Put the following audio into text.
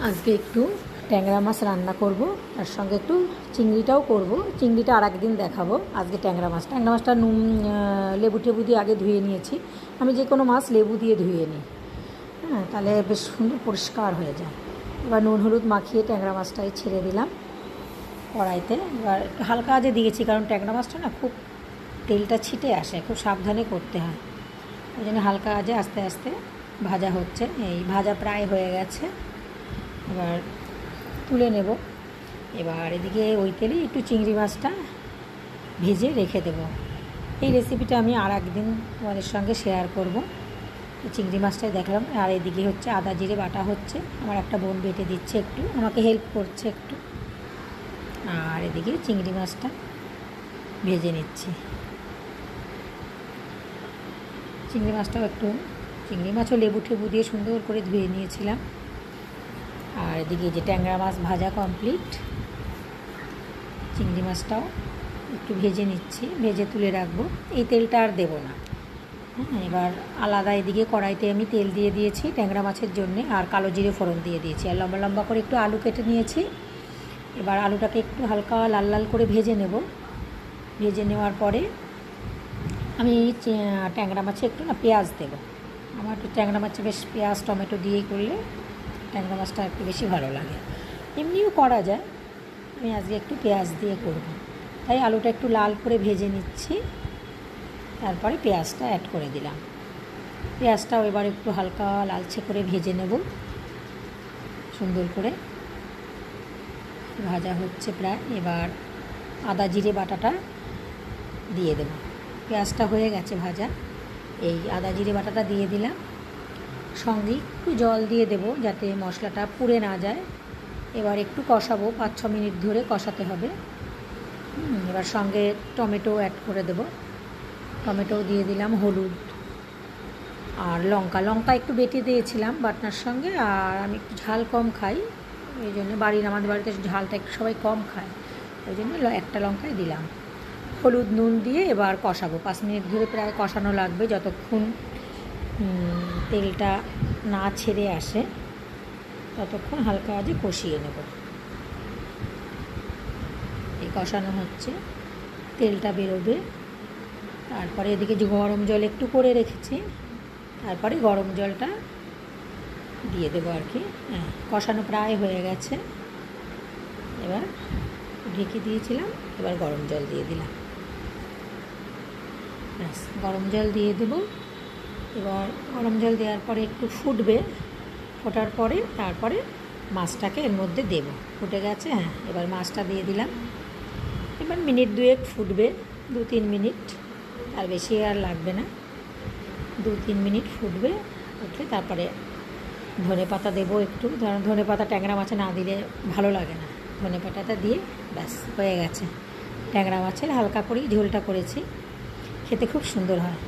আজকে একটু ট্যাংরা মাছ রান্না করব, তার সঙ্গে একটু চিংড়িটাও করব। চিংড়িটা আর একদিন দেখাবো। আজকে ট্যাংরা মাছটা নুন লেবু টেবু দিয়ে আগে ধুয়ে নিয়েছি। আমি যে কোনো মাছ লেবু দিয়ে ধুয়ে নিই, হ্যাঁ, তাহলে বেশ সুন্দর পরিষ্কার হয়ে যায়। এবার নুন হলুদ মাখিয়ে ট্যাংরা মাছটাই ছেড়ে দিলাম কড়াইতে। এবার একটু হালকা আঁচে দিয়েছি, কারণ ট্যাংরা মাছটা না খুব তেলটা ছিটে আসে, খুব সাবধানে করতে হয়। ওই জন্য হালকা আঁচে আস্তে আস্তে ভাজা হচ্ছে। এই ভাজা প্রায় হয়ে গেছে, এবার তুলে নেব। এবার এদিকে ওই তেলেই একটু চিংড়ি মাছটা ভেজে রেখে দেব। এই রেসিপিটা আমি আর একদিন তোমাদের সঙ্গে শেয়ার করব। চিংড়ি মাছটাই দেখলাম। আর এদিকে হচ্ছে আদা জিরে বাটা হচ্ছে, আমার একটা বোন বেটে দিচ্ছে, একটু আমাকে হেল্প করছে একটু। আর এদিকে চিংড়ি মাছটা ভেজে নিচ্ছি। চিংড়ি মাছও লেবু টেবু দিয়ে সুন্দর করে ধুয়ে নিয়েছিলাম। আর এদিকে যে ট্যাংরা মাছ ভাজা কমপ্লিট, চিংড়ি মাছটাও একটু ভেজে নিচ্ছি, ভেজে তুলে রাখবো। এই তেলটা আর দেবো না। হ্যাঁ, এবার আলাদা এদিকে কড়াইতে আমি তেল দিয়ে দিয়েছি ট্যাংরা মাছের জন্যে, আর কালো জিরে ফোড়ন দিয়ে দিয়েছি, আর লম্বা লম্বা করে একটু আলু কেটে নিয়েছি। এবার আলুটাকে একটু হালকা লাল লাল করে ভেজে নেব। ভেজে নেওয়ার পরে আমি ট্যাংরা মাছে একটু পেঁয়াজ দেবো। আমার একটু ট্যাংরা মাছে বেশ পেঁয়াজ টমেটো দিয়ে করলে ট্যাংরা মাছটা একটু বেশি ভালো লাগে। এমনিও করা যায়, আমি আজকে একটু পেঁয়াজ দিয়ে করব। তাই আলুটা একটু লাল করে ভেজে নিচ্ছি, তারপরে পেঁয়াজটা অ্যাড করে দিলাম। পেঁয়াজটাও এবার একটু হালকা লালচে করে ভেজে নেব। সুন্দর করে ভাজা হচ্ছে প্রায়। এবার আদা জিরে বাটাটা দিয়ে দেব। পেঁয়াজটা হয়ে গেছে ভাজা, এই আদা জিরে বাটাটা দিয়ে দিলাম। সঙ্গে একটু জল দিয়ে দেব যাতে মশলাটা পুড়ে না যায়। এবার একটু কষাবো, 5-6 মিনিট ধরে কষাতে হবে। এবার সঙ্গে টমেটো অ্যাড করে দেব। টমেটোও দিয়ে দিলাম, হলুদ আর লঙ্কা একটু বেটে দিয়েছিলাম বাটনার সঙ্গে। আর আমি একটু ঝাল কম খাই, ওই জন্য আমাদের বাড়িতে ঝালটা একটু সবাই কম খায়, ওই জন্য একটা লঙ্কাই দিলাম। হলুদ নুন দিয়ে এবার কষাবো। 5 মিনিট ধরে প্রায় কষানো লাগবে, যতক্ষণ তেলটা না ছেড়ে আসে ততক্ষণ হালকা আঁচে কষিয়ে নেব। এই কষানো হচ্ছে, তেলটা বেরোবে। তারপরে এদিকে যে গরম জল একটু করে রেখেছি, তারপরে গরম জলটা দিয়ে দেবো আর কি। হ্যাঁ, কষানো প্রায় হয়ে গেছে। এবার ঢেকে দিয়েছিলাম, এবার গরম জল দিয়ে দিলাম। ব্যাস, গরম জল দিয়ে দেবো। এবার গরম জল দেওয়ার পরে একটু ফুটবে, ফোটার পরে তারপরে মাছটাকে এর মধ্যে দেব। ফুটে গেছে, হ্যাঁ, এবার মাছটা দিয়ে দিলাম। এবার মিনিট 2 ফুটবে, 2-3 মিনিট, আর বেশি আর লাগবে না। 2-3 মিনিট ফুটবে, উঠলে তারপরে ধনে পাতা দেবো একটু। ধনে পাতা ট্যাংরা মাছে না দিলে ভালো লাগে না। ধনে পাতাটা দিয়ে ব্যাস হয়ে গেছে। ট্যাংরা মাছের হালকা করেই ঝোলটা করেছি, খেতে খুব সুন্দর হয়।